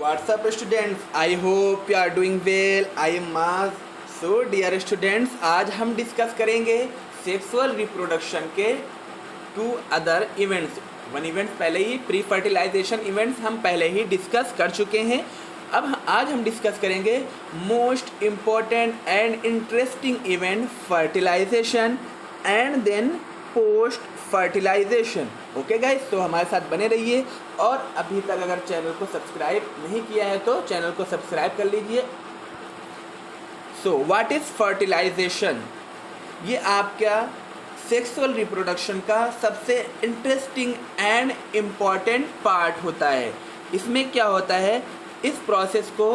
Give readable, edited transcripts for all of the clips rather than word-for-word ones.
What's up students? I hope you are doing well. I am Maz. So dear students, आज हम discuss करेंगे sexual reproduction के two other events. One event पहले ही pre fertilisation events हम पहले ही discuss कर चुके हैं। अब आज हम डिस्कस करेंगे most important and interesting event fertilization and then post fertilization. Okay guys, तो हमारे साथ बने रहिए और अभी तक अगर चैनल को सब्सक्राइब नहीं किया है तो चैनल को सब्सक्राइब कर लीजिए। So what is fertilization? ये आपका सेक्सुअल रिप्रोडक्शन का सबसे इंटरेस्टिंग एंड इम्पॉर्टेंट पार्ट होता है। इसमें क्या होता है, इस प्रोसेस को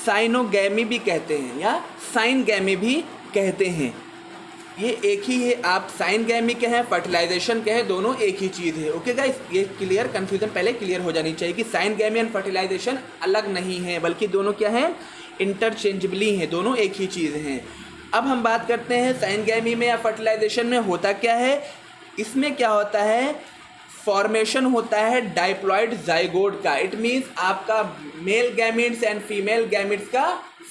साइनोगैमी भी कहते हैं या साइनगैमी भी कहते हैं। ये एक ही है, आप साइनगैमी कहें फर्टिलाइजेशन कहें, दोनों एक ही चीज़ है। ओके गाइस, ये क्लियर कन्फ्यूज़न पहले क्लियर हो जानी चाहिए कि साइनगैमी एंड फर्टिलाइजेशन अलग नहीं है, बल्कि दोनों क्या हैं, इंटरचेंजेबली हैं, दोनों एक ही चीज़ हैं। अब हम बात करते हैं साइनगैमी में या फर्टिलाइजेशन में होता क्या है। इसमें क्या होता है, फॉर्मेशन होता है डाइप्लॉइड जाइगोट का। इट मीन्स आपका male gametes and female gametes का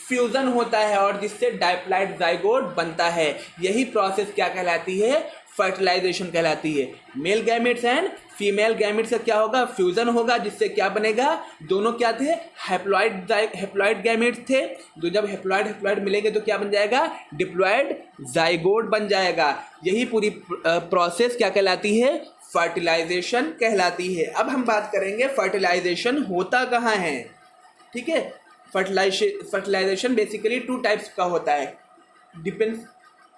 फ्यूज़न होता है और जिससे डाइप्लॉइड जाइगोट बनता है। यही प्रोसेस क्या कहलाती है, फर्टिलाइजेशन कहलाती है। Male gametes and female gametes का क्या होगा, फ्यूज़न होगा, जिससे क्या बनेगा, दोनों क्या थे, हैप्लॉइड गैमिट्स थे। तो जब हैप्लॉइड मिलेंगे तो क्या बन जाएगा, डिप्लॉइड जाइगोट बन जाएगा। यही पूरी प्रोसेस क्या कहलाती है, फर्टिलाइजेशन कहलाती है। अब हम बात करेंगे फर्टिलाइजेशन होता कहाँ है। ठीक है, फर्टिलाइजेशन बेसिकली टू टाइप्स का होता है, डिपेंड्स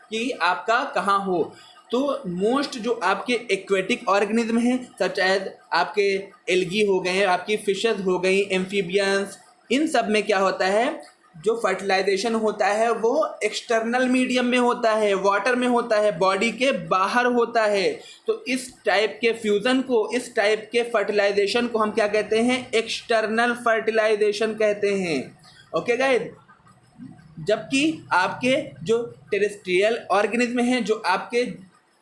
कि आपका कहाँ हो। तो मोस्ट जो आपके एक्वेटिक ऑर्गेनिज्म हैं, सच एज आपके एल्गी हो गए, आपकी फिशेस हो गई, एम्फीबियंस, इन सब में क्या होता है, जो फर्टिलाइजेशन होता है वो एक्सटर्नल मीडियम में होता है, वाटर में होता है, बॉडी के बाहर होता है। तो इस टाइप के फ्यूज़न को, इस टाइप के फर्टिलाइजेशन को हम क्या कहते हैं, एक्सटर्नल फर्टिलाइजेशन कहते हैं। ओके गाइस, जबकि आपके जो टेरेस्ट्रियल ऑर्गेनिज्म हैं, जो आपके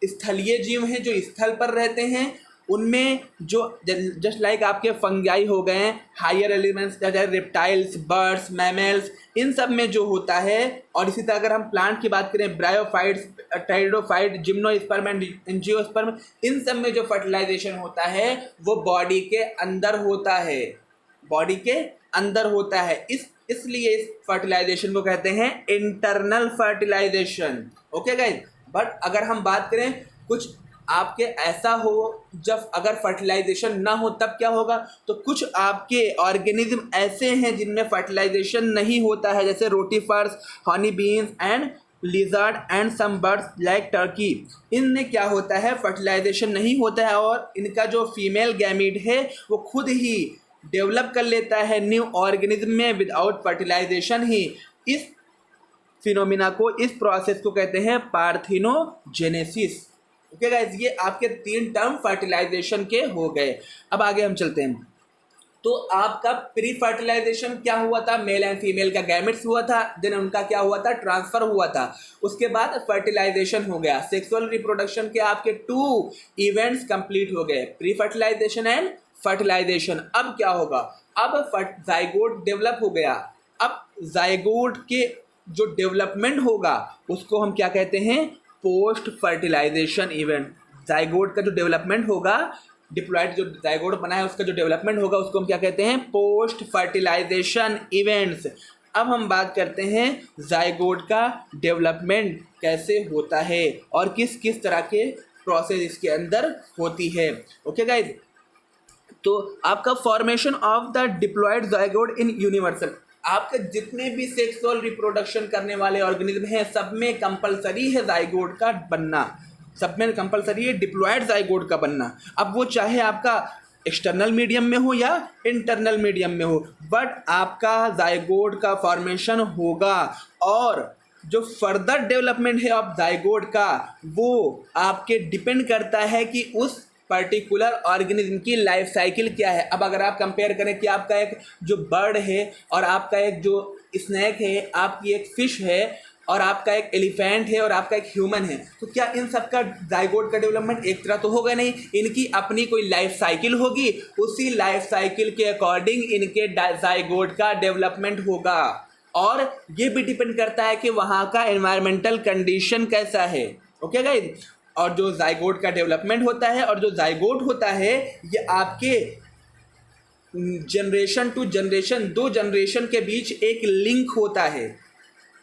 स्थलीय जीव हैं, जो स्थल पर रहते हैं, उनमें जो जस्ट लाइक आपके फंगाई हो गए, हायर एलिमेंट्स जैसे रेप्टाइल्स, बर्ड्स, मैमल्स, इन सब में जो होता है। और इसी तरह अगर हम प्लांट की बात करें, bryophytes, pteridophyte, gymnosperm and angiosperm, इन सब में जो फर्टिलाइजेशन होता है वो बॉडी के अंदर होता है, बॉडी के अंदर होता है। इसलिए इस फर्टिलाइजेशन को कहते हैं internal fertilization. Okay guys, but अगर हम बात करें कुछ आपके ऐसा हो जब अगर फर्टिलाइजेशन ना हो तब क्या होगा, तो कुछ आपके ऑर्गेनिज्म ऐसे हैं जिनमें फर्टिलाइजेशन नहीं होता है, जैसे rotifers, honey bees and lizard and some birds like turkey. इनमें क्या होता है, फर्टिलाइजेशन नहीं होता है और इनका जो फीमेल गैमीट है वो खुद ही डेवलप कर लेता है न्यू ऑर्गेनिज्म में विदाउट फर्टिलाइजेशन ही। इस फिनोमिना को, इस प्रोसेस को कहते हैं पार्थिनोजेनेसिस। ओके गाइस, ये आपके 3 टर्म फर्टिलाइजेशन के हो गए। अब आगे हम चलते हैं। तो आपका प्री फर्टिलाइजेशन क्या हुआ था, मेल एंड फीमेल का गैमेट्स हुआ था, देन उनका क्या हुआ था, ट्रांसफर हुआ था। उसके बाद फर्टिलाइजेशन हो गया। सेक्सुअल रिप्रोडक्शन के आपके 2 इवेंट्स कंप्लीट हो गए, प्री फर्टिलाइजेशन एंड फर्टिलाइजेशन। अब क्या होगा, अब जाइगोट डेवलप हो गया। अब जाइगोट के जो डेवलपमेंट होगा उसको हम क्या कहते हैं, पोस्ट फर्टिलाइजेशन इवेंट। जाइगोट का जो डेवलपमेंट होगा, डिप्लॉइड जो जाइगोट बना है उसका जो डेवलपमेंट होगा उसको हम क्या कहते हैं, पोस्ट फर्टिलाइजेशन इवेंट्स। अब हम बात करते हैं जाइगोट का डेवलपमेंट कैसे होता है और किस किस तरह के प्रोसेस इसके अंदर होती है। ओके गाइज, तो आपका formation of the diploid zygote in universal, आपके जितने भी सेक्सुअल रिप्रोडक्शन करने वाले ऑर्गेनिज्म हैं सब में कंपलसरी है जाइगोट का बनना, सब में कंपलसरी है डिप्लॉइड जाइगोट का बनना। अब वो चाहे आपका एक्सटर्नल मीडियम में हो या इंटरनल मीडियम में हो, बट आपका जाइगोट का फॉर्मेशन होगा। और जो फर्दर डेवलपमेंट है ऑफ जाइगोट का वो आपके डिपेंड करता है कि उस पर्टिकुलर ऑर्गेनिज्म की लाइफ साइकिल क्या है। अब अगर आप कंपेयर करें कि आपका एक जो बर्ड है और आपका एक जो स्नैक है, आपकी एक फ़िश है, और आपका एक एलिफेंट है और आपका एक ह्यूमन है, तो क्या इन सब का जाइगोट का डेवलपमेंट एक तरह तो होगा नहीं, इनकी अपनी कोई लाइफ साइकिल होगी, उसी लाइफ साइकिल के अकॉर्डिंग इनके जाइगोट का डेवलपमेंट होगा। और ये भी डिपेंड करता है कि वहाँ का एनवायरमेंटल कंडीशन कैसा है। ओके गाइज, और जो जाइगोट का डेवलपमेंट होता है और जो जाइगोट होता है ये आपके जनरेशन टू जनरेशन, 2 जनरेशन के बीच एक लिंक होता है।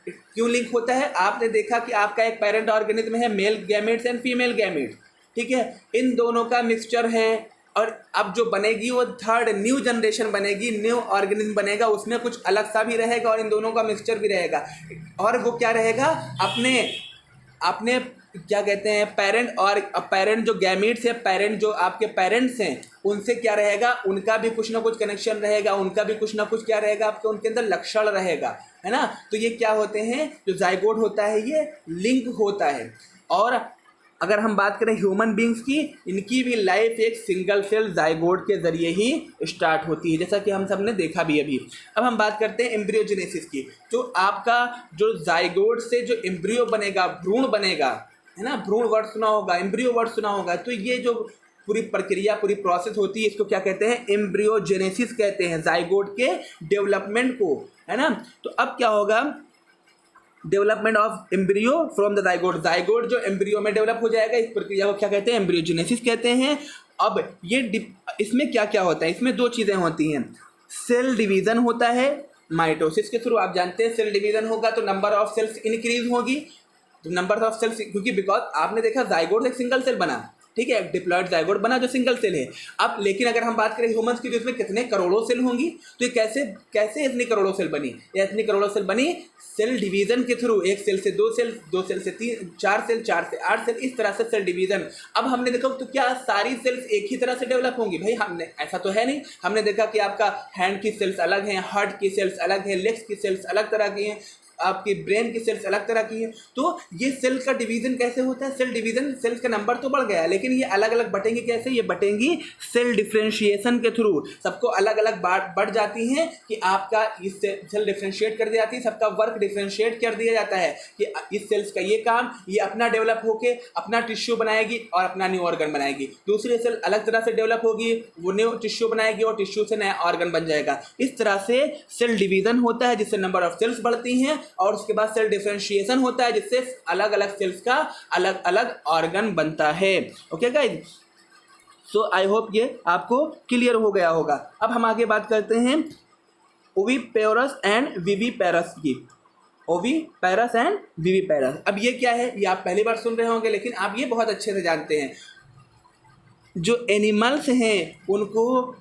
क्यों लिंक होता है? आपने देखा कि आपका एक पेरेंट ऑर्गेनिज्म है, male gametes and female gametes, ठीक है, इन दोनों का मिक्सचर है, और अब जो बनेगी वो थर्ड न्यू जनरेशन बनेगी, न्यू ऑर्गेनिज्म बनेगा, उसमें कुछ अलग सा भी रहेगा और इन दोनों का मिक्सचर भी रहेगा। और वो क्या रहेगा, अपने क्या कहते हैं पेरेंट, और पेरेंट जो गैमेट्स है, पेरेंट जो आपके पेरेंट्स हैं उनसे क्या रहेगा, उनका भी कुछ ना कुछ कनेक्शन रहेगा, उनका भी कुछ ना कुछ क्या रहेगा, आपके उनके अंदर लक्षण रहेगा, है ना। तो ये क्या होते हैं, जो जाइगोट होता है ये लिंक होता है। और अगर हम बात करें ह्यूमन बींग्स की, इनकी भी लाइफ एक सिंगल सेल जाइगोट के जरिए ही स्टार्ट होती है, जैसा कि हम सब ने देखा भी अभी। अब हम बात करते हैं एम्ब्रियोजेनेसिस की। जो आपका जो जाइगोट से जो एम्ब्रियो बनेगा, भ्रूण बनेगा, है ना, भ्रूण वर्ड सुना होगा, एम्ब्रियो वर्ड सुना होगा, तो ये जो पूरी प्रक्रिया, पूरी प्रोसेस होती है, इसको क्या कहते हैं, एम्ब्रियोजेनेसिस कहते हैं, जाइगोट के डेवलपमेंट को, है ना। तो अब क्या होगा, development of embryo from the zygote, zygote जो एम्ब्रियो में डेवलप हो जाएगा, इस प्रक्रिया को क्या कहते हैं, एम्ब्रियोजेनेसिस कहते हैं। अब ये इसमें क्या क्या होता है, इसमें 2 चीज़ें होती हैं, सेल डिवीज़न होता है माइटोसिस के थ्रू। आप जानते हैं सेल डिवीज़न होगा तो नंबर ऑफ सेल्स इंक्रीज होगी, तो नंबर ऑफ सेल्स, क्योंकि बिकॉज आपने देखा जाइगोट एक सिंगल सेल बना, ठीक है, डिप्लॉयड जाइगोट बना जो सिंगल सेल है। अब लेकिन अगर हम बात करें ह्यूमंस की, तो इसमें कितने करोड़ों सेल होंगी, तो ये कैसे इतनी करोड़ों सेल बनी, ये इतनी करोड़ों सेल बनी सेल डिवीज़न के थ्रू, 1 सेल से 2 सेल, 2 सेल से 3, 4 सेल, 4 से 8 सेल, इस तरह से सेल डिवीज़न। अब हमने देखा तो क्या सारी सेल्स एक ही तरह से डेवलप होंगी? भाई हमने ऐसा तो है नहीं, हमने देखा कि आपका हैंड की सेल्स अलग हैं, हार्ट की सेल्स अलग है, लेग्स की सेल्स अलग तरह की हैं, आपकी ब्रेन की सेल्स अलग तरह की है। तो ये सेल का डिवीज़न कैसे होता है, सेल डिवीज़न, सेल्स का नंबर तो बढ़ गया है, लेकिन ये अलग अलग बटेंगी कैसे, ये बटेंगी सेल डिफ्रेंशिएशन के थ्रू, सबको अलग अलग बढ़ जाती हैं कि आपका इस सेल डिफ्रेंशिएट कर दी जाती है, सबका वर्क डिफ्रेंशिएट कर दिया जाता है कि इस सेल्स का ये काम, ये अपना डेवलप होके अपना टिश्यू बनाएगी और अपना न्यू ऑर्गन बनाएगी, दूसरी सेल अलग तरह से डेवलप होगी, वो न्यू टिश्यू बनाएगी और टिश्यू से नया ऑर्गन बन जाएगा। इस तरह से सेल डिवीज़न होता है जिससे नंबर ऑफ सेल्स बढ़ती हैं, और उसके बाद सेल डिफरेंशिएशन होता है जिससे अलग अलग सेल्स का अलग अलग ऑर्गन बनता है। Okay guys, so I hope ये आपको क्लियर हो गया होगा। अब हम आगे बात करते हैं ओविपेरस एंड विविपेरस की, ओविपेरस एंड विविपेरस। अब ये क्या है, ये आप पहली बार सुन रहे होंगे, लेकिन आप ये बहुत अच्छे से जानते हैं, जो एनिमल्स हैं उनको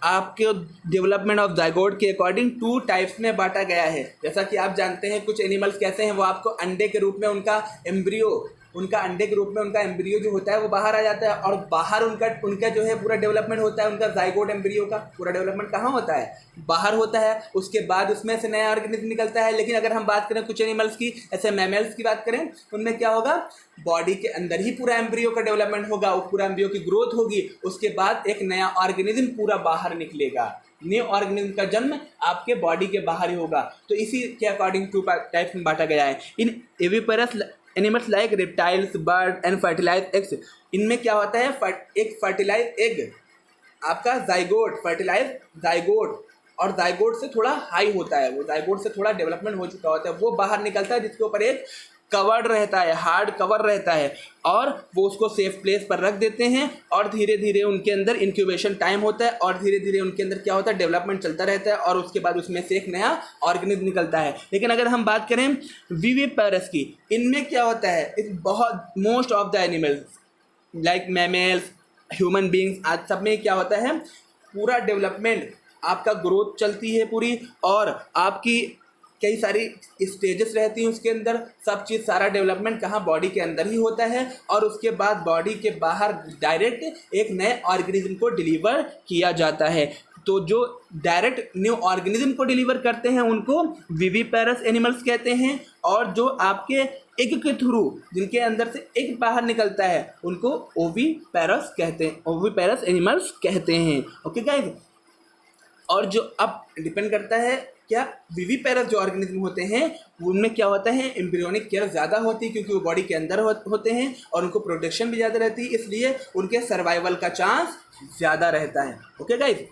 आपके डेवलपमेंट ऑफ जाइगोट के अकॉर्डिंग 2 टाइप्स में बांटा गया है। जैसा कि आप जानते हैं कुछ एनिमल्स कैसे हैं, वो आपको अंडे के रूप में उनका अंडे के रूप में उनका एम्ब्रियो जो होता है वो बाहर आ जाता है, और बाहर उनका जो है पूरा डेवलपमेंट होता है, उनका जाइगोट एम्ब्रियो का पूरा डेवलपमेंट कहाँ होता है, बाहर होता है, उसके बाद उसमें से नया ऑर्गेनिज्म निकलता है। लेकिन अगर हम बात करें कुछ एनिमल्स की, ऐसे मैमल्स की बात करें, उनमें क्या होगा, बॉडी के अंदर ही पूरा एम्ब्रियो का डेवलपमेंट होगा, वो पूरा एम्ब्रियो की ग्रोथ होगी, उसके बाद एक नया ऑर्गेनिज्म पूरा बाहर निकलेगा, न्यू ऑर्गेनिज्म का जन्म आपके बॉडी के बाहर ही होगा। तो इसी के अकॉर्डिंग 2 टाइप्स में बांटा गया है। इन oviparous animals like reptiles, bird and fertilize eggs, इनमें क्या होता है, एक फर्टिलाइज एग, आपका जाइगोट, फर्टिलाइज जाइगोट, और जाइगोट से थोड़ा हाई होता है, वो जाइगोट से थोड़ा डेवलपमेंट हो चुका होता है, वो बाहर निकलता है, जिसके ऊपर एक कवर रहता है, हार्ड कवर रहता है, और वो उसको सेफ प्लेस पर रख देते हैं, और धीरे धीरे उनके अंदर इंक्यूबेशन टाइम होता है, और धीरे धीरे उनके अंदर क्या होता है, डेवलपमेंट चलता रहता है, और उसके बाद उसमें से एक नया ऑर्गेनिज्म निकलता है। लेकिन अगर हम बात करें विविपेरस की, इनमें क्या होता है, इस बहुत most of the animals like mammals, human beings, आज सब में क्या होता है, पूरा डेवलपमेंट, आपका ग्रोथ चलती है पूरी, और आपकी कई सारी स्टेजेस रहती हैं उसके अंदर, सब चीज़ सारा डेवलपमेंट कहाँ, बॉडी के अंदर ही होता है, और उसके बाद बॉडी के बाहर डायरेक्ट एक नए ऑर्गेनिज्म को डिलीवर किया जाता है। तो जो डायरेक्ट न्यू ऑर्गेनिज्म को डिलीवर करते हैं उनको विविपेरस एनिमल्स कहते हैं, और जो आपके एग के थ्रू जिनके अंदर से एग बाहर निकलता है उनको ओविपेरस कहते हैं, ओविपेरस एनिमल्स कहते हैं। ओके गाइस, और जो अब डिपेंड करता है क्या विविपेरस जो ऑर्गेनिज्म होते हैं उनमें क्या होता है एम्ब्रियोनिक केयर ज़्यादा होती है क्योंकि वो बॉडी के अंदर होते हैं और उनको प्रोटेक्शन भी ज़्यादा रहती है, इसलिए उनके सर्वाइवल का चांस ज़्यादा रहता है। ओके गाइज,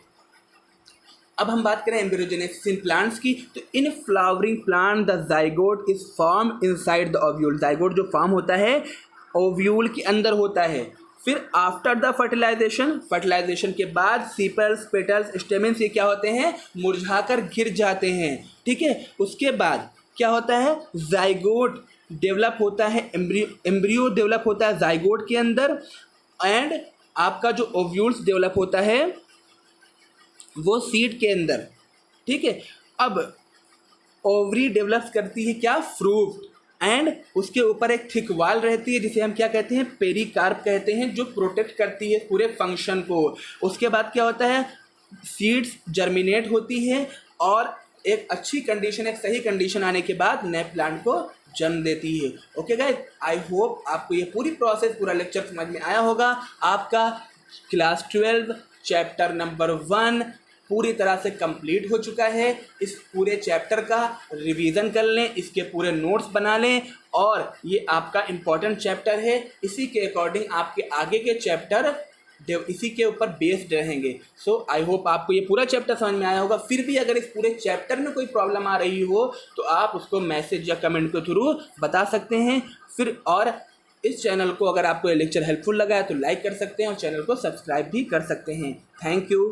अब हम बात करें एम्ब्रियोजेनेसिस इन प्लांट्स की, तो in flowering plant the zygote is form inside the ovule. Zygote जो फॉर्म होता है ओव्यूल के अंदर होता है। फिर आफ्टर द फर्टिलाइजेशन के बाद सीपल्स, पेटल्स, स्टेमेंस ये क्या होते हैं मुरझाकर गिर जाते हैं। ठीक है, उसके बाद क्या होता है जाइगोट डेवलप होता है, एम्ब्रियो डेवलप होता है जाइगोट के अंदर, एंड आपका जो ओव्यूल्स डेवलप होता है वो सीड के अंदर। ठीक है, अब ओवरी डेवलप करती है क्या फ्रूट, एंड उसके ऊपर एक थिक वाल रहती है जिसे हम क्या कहते हैं पेरिकार्प कहते हैं, जो प्रोटेक्ट करती है पूरे फंक्शन को। उसके बाद क्या होता है सीड्स जर्मिनेट होती है और एक अच्छी कंडीशन, एक सही कंडीशन आने के बाद नए प्लांट को जन्म देती है। ओके गाइस, आई होप आपको ये पूरी प्रोसेस, पूरा लेक्चर समझ में आया होगा। आपका क्लास 12 चैप्टर नंबर 1 पूरी तरह से कंप्लीट हो चुका है। इस पूरे चैप्टर का रिवीजन कर लें, इसके पूरे नोट्स बना लें, और ये आपका इम्पॉर्टेंट चैप्टर है। इसी के अकॉर्डिंग आपके आगे के चैप्टर इसी के ऊपर बेस्ड रहेंगे। सो आई होप आपको ये पूरा चैप्टर समझ में आया होगा। फिर भी अगर इस पूरे चैप्टर में कोई प्रॉब्लम आ रही हो तो आप उसको मैसेज या कमेंट के थ्रू बता सकते हैं। फिर और इस चैनल को अगर आपको ये लेक्चर हेल्पफुल लगा है तो लाइक कर सकते हैं और चैनल को सब्सक्राइब भी कर सकते हैं। Thank you.